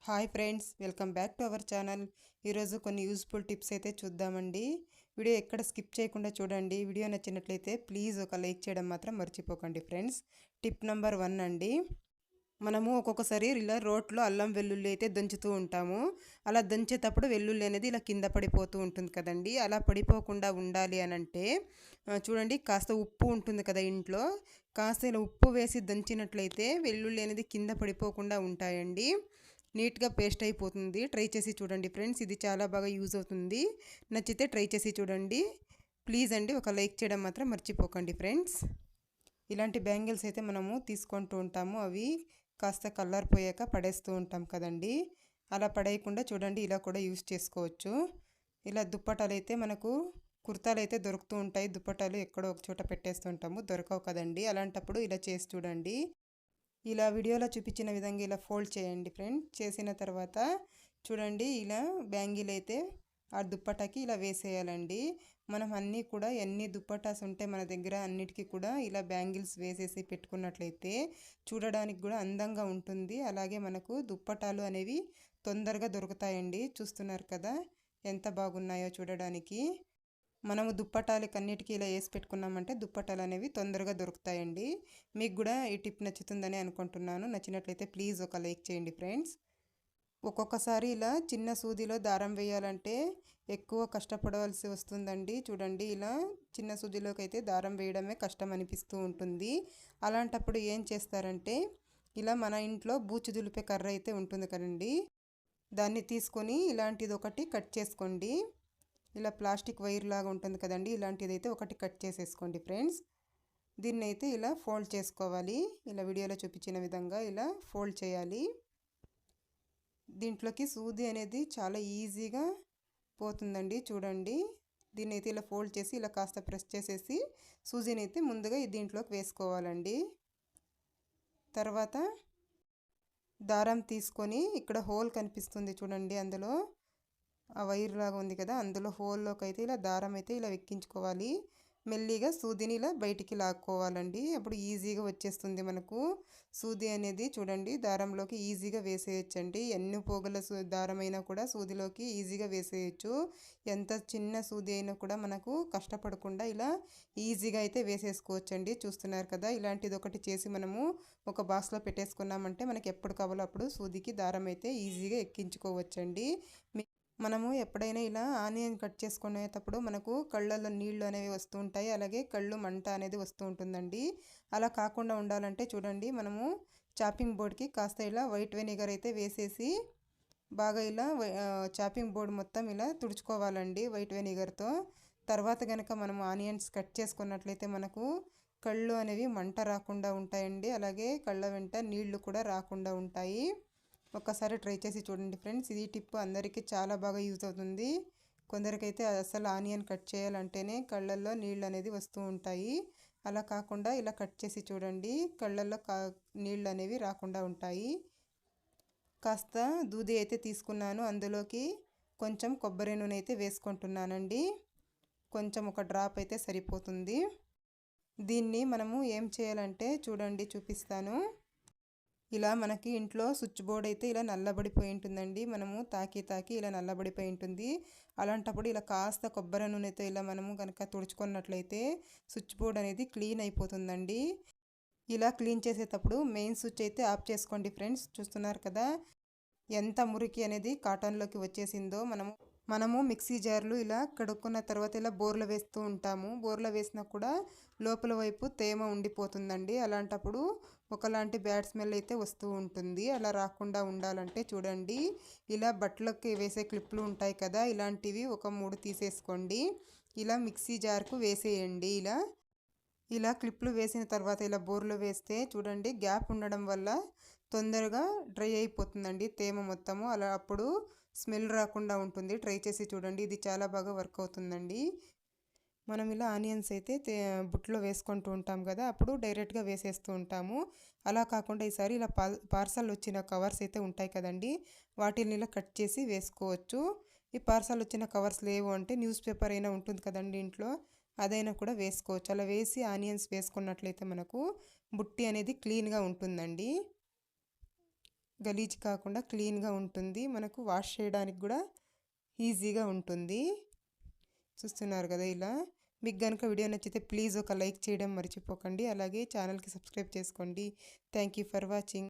Hi friends, welcome back to our channel. ఈరోజు కొన్ని useful tips అయితే చూద్దామండి. వీడియో ఎక్కడ స్కిప్ చేయకుండా చూడండి. వీడియో నచ్చినట్లయితే ప్లీజ్ ఒక లైక్ చేయడం మాత్రం మర్చిపోకండి ఫ్రెండ్స్. టిప్ నెంబర్ 1 అండి. మనము ఒక్కొక్కసారి ఇలా రోట్లో అల్లం వెల్లుల్లి అయితే దంచుతూ ఉంటాము. అలా దంచేటప్పుడు వెల్లుల్లి అనేది ఇలా కింద పడిపోతూ ఉంటుంది కదండి. అలా పడిపోకుండా ఉండాలి అని అంటే చూడండి, కాస్త ఉప్పు ఉంటుంది కదా ఇంట్లో, కాస్త ఇలా ఉప్పు వేసి దంచినట్లయితే వెల్లుల్లి అనేది కింద పడిపోకుండా ఉంటాయండి. నీట్గా పేస్ట్ అయిపోతుంది. ట్రై చేసి చూడండి ఫ్రెండ్స్, ఇది చాలా బాగా యూజ్ అవుతుంది. నచ్చితే ట్రై చేసి చూడండి. ప్లీజ్ అండి, ఒక లైక్ చేయడం మాత్రం మర్చిపోకండి ఫ్రెండ్స్. ఇలాంటి బ్యాంగిల్స్ అయితే మనము తీసుకుంటూ ఉంటాము. అవి కాస్త కలర్ పోయాక పడేస్తూ ఉంటాం కదండి. అలా పడేయకుండా చూడండి, ఇలా కూడా యూజ్ చేసుకోవచ్చు. ఇలా దుప్పటాలు అయితే మనకు కుర్తాలు అయితే దొరుకుతూ ఉంటాయి. దుప్పటాలు ఎక్కడో ఒక చోట పెట్టేస్తూ ఉంటాము, దొరకవు కదండి. అలాంటప్పుడు ఇలా చేసి చూడండి. ఇలా వీడియోలో చూపించిన విధంగా ఇలా ఫోల్డ్ చేయండి ఫ్రెండ్. చేసిన తర్వాత చూడండి, ఇలా బ్యాంగిల్ అయితే ఆ దుప్పటాకి ఇలా వేసేయాలండి. మనం అన్నీ కూడా ఎన్ని దుప్పటాస్ ఉంటే మన దగ్గర అన్నిటికీ కూడా ఇలా బ్యాంగిల్స్ వేసేసి పెట్టుకున్నట్లయితే చూడడానికి కూడా అందంగా ఉంటుంది. అలాగే మనకు దుప్పటాలు అనేవి తొందరగా దొరుకుతాయండి. చూస్తున్నారు కదా ఎంత బాగున్నాయో చూడడానికి. మనము దుప్పటాలకి అన్నిటికీ ఇలా వేసి పెట్టుకున్నామంటే దుప్పటాలు అనేవి తొందరగా దొరుకుతాయండి. మీకు కూడా ఈ టిప్ నచ్చుతుందని అనుకుంటున్నాను. నచ్చినట్లయితే ప్లీజ్ ఒక లైక్ చేయండి ఫ్రెండ్స్. ఒక్కొక్కసారి ఇలా చిన్న సూదిలో దారం వేయాలంటే ఎక్కువ కష్టపడవలసి వస్తుందండి. చూడండి, ఇలా చిన్న సూదిలోకి అయితే దారం వేయడమే కష్టం అనిపిస్తూ ఉంటుంది. అలాంటప్పుడు ఏం చేస్తారంటే, ఇలా మన ఇంట్లో బూచు దులిపే కర్ర అయితే ఉంటుంది కదండి, దాన్ని తీసుకొని ఇలాంటిది ఒకటి కట్ చేసుకోండి. ఇలా ప్లాస్టిక్ వైర్ లాగా ఉంటుంది కదండి, ఇలాంటిది అయితే ఒకటి కట్ చేసేసుకోండి ఫ్రెండ్స్. దీన్ని అయితే ఇలా ఫోల్డ్ చేసుకోవాలి. ఇలా వీడియోలో చూపించిన విధంగా ఇలా ఫోల్డ్ చేయాలి. దీంట్లోకి సూది అనేది చాలా ఈజీగా పోతుందండి. చూడండి, దీన్ని అయితే ఇలా ఫోల్డ్ చేసి ఇలా కాస్త ప్రెస్ చేసేసి సూజీని అయితే ముందుగా దీంట్లోకి వేసుకోవాలండి. తర్వాత దారం తీసుకొని ఇక్కడ హోల్ కనిపిస్తుంది చూడండి, అందులో ఆ వైర్ లాగా ఉంది కదా, అందులో హోల్లోకి అయితే ఇలా దారం అయితే ఇలా ఎక్కించుకోవాలి. మెల్లిగా సూదిని ఇలా బయటికి లాక్కోవాలండి. అప్పుడు ఈజీగా వచ్చేస్తుంది మనకు సూది అనేది. చూడండి, దారంలోకి ఈజీగా వేసేయచ్చండి. ఎన్ని పోగుల దారమైనా కూడా సూదిలోకి ఈజీగా వేసేయచ్చు. ఎంత చిన్న సూది అయినా కూడా మనకు కష్టపడకుండా ఇలా ఈజీగా అయితే వేసేసుకోవచ్చండి. చూస్తున్నారు కదా, ఇలాంటిది ఒకటి చేసి మనము ఒక బాక్స్లో పెట్టేసుకున్నామంటే మనకి ఎప్పుడు కావాలో అప్పుడు సూదికి దారం అయితే ఈజీగా ఎక్కించుకోవచ్చండి. మనము ఎప్పుడైనా ఇలా ఆనియన్ కట్ చేసుకునేటప్పుడు మనకు కళ్ళల్లో నీళ్లు అనేవి వస్తూ ఉంటాయి, అలాగే కళ్ళు మంట అనేది వస్తూ ఉంటుందండి. అలా కాకుండా ఉండాలంటే చూడండి, మనము చాపింగ్ బోర్డ్కి కాస్త ఇలా వైట్ వెనిగర్ అయితే వేసేసి బాగా ఇలా చాపింగ్ బోర్డ్ మొత్తం ఇలా తుడుచుకోవాలండి వైట్ వెనిగర్తో. తర్వాత కనుక మనము ఆనియన్స్ కట్ చేసుకున్నట్లయితే మనకు కళ్ళు అనేవి మంట రాకుండా ఉంటాయండి, అలాగే కళ్ళ వెంట నీళ్లు కూడా రాకుండా ఉంటాయి. ఒక్కసారి ట్రై చేసి చూడండి ఫ్రెండ్స్. ఇది టిప్ అందరికీ చాలా బాగా యూజ్ అవుతుంది. కొందరికైతే అసలు ఆనియన్ కట్ చేయాలంటేనే కళ్ళల్లో నీళ్ళు అనేది వస్తూ ఉంటాయి. అలా కాకుండా ఇలా కట్ చేసి చూడండి, కళ్ళల్లో నీళ్ళు అనేవి రాకుండా ఉంటాయి. కాస్త దూది అయితే తీసుకున్నాను, అందులోకి కొంచెం కొబ్బరి నూనె అయితే వేసుకుంటున్నానండి. కొంచెం ఒక డ్రాప్ అయితే సరిపోతుంది. దీన్ని మనము ఏం చేయాలంటే చూడండి, చూపిస్తాను. ఇలా మనకి ఇంట్లో స్విచ్ బోర్డ్ అయితే ఇలా నల్లబడిపోయి ఉంటుందండి. మనము తాకి ఇలా నల్లబడిపోయి ఉంటుంది. అలాంటప్పుడు ఇలా కాస్త కొబ్బరి నూనెతో ఇలా మనము కనుక తుడుచుకున్నట్లయితే స్విచ్ బోర్డ్ అనేది క్లీన్ అయిపోతుందండి. ఇలా క్లీన్ చేసేటప్పుడు మెయిన్ స్విచ్ అయితే ఆఫ్ చేసుకోండి ఫ్రెండ్స్. చూస్తున్నారు కదా ఎంత మురికి అనేది కాటన్లోకి వచ్చేసిందో. మనము మిక్సీ జార్లు ఇలా కడుక్కున్న తర్వాత ఇలా బోర్లో వేస్తూ ఉంటాము. బోర్లో వేసినా కూడా లోపల వైపు తేమ ఉండిపోతుందండి. అలాంటప్పుడు ఒకలాంటి బ్యాడ్ స్మెల్ అయితే వస్తూ ఉంటుంది. అలా రాకుండా ఉండాలంటే చూడండి, ఇలా బట్టలకి వేసే క్లిప్లు ఉంటాయి కదా, ఇలాంటివి ఒక 3 తీసేసుకోండి. ఇలా మిక్సీ జార్కు వేసేయండి. ఇలా క్లిప్లు వేసిన తర్వాత ఇలా బోర్లో వేస్తే చూడండి, గ్యాప్ ఉండడం వల్ల తొందరగా డ్రై అయిపోతుందండి తేమ మొత్తము. అలా అప్పుడు స్మెల్ రాకుండా ఉంటుంది. ట్రై చేసి చూడండి, ఇది చాలా బాగా వర్క్ అవుతుందండి. మనం ఇలా ఆనియన్స్ అయితే బుట్టలో వేసుకుంటూ ఉంటాం కదా, అప్పుడు డైరెక్ట్గా వేసేస్తూ ఉంటాము. అలా కాకుండా ఈసారి ఇలా పార్సల్ వచ్చిన కవర్స్ అయితే ఉంటాయి కదండి, వాటిని ఇలా కట్ చేసి వేసుకోవచ్చు. ఈ పార్సల్ వచ్చిన కవర్స్ లేవు అంటే న్యూస్ పేపర్ అయినా ఉంటుంది కదండి ఇంట్లో, అదైనా కూడా వేసుకోవచ్చు. అలా వేసి ఆనియన్స్ వేసుకున్నట్లయితే మనకు బుట్టి అనేది క్లీన్గా ఉంటుందండి. గలీజ్ కాకుండా క్లీన్గా ఉంటుంది. మనకు వాష్ చేయడానికి కూడా ఈజీగా ఉంటుంది. చూస్తున్నారు కదా ఇలా. మీకు కనుక వీడియో నచ్చితే ప్లీజ్ ఒక లైక్ చేయడం మర్చిపోకండి. అలాగే ఛానల్కి సబ్స్క్రైబ్ చేసుకోండి. Thank you for watching.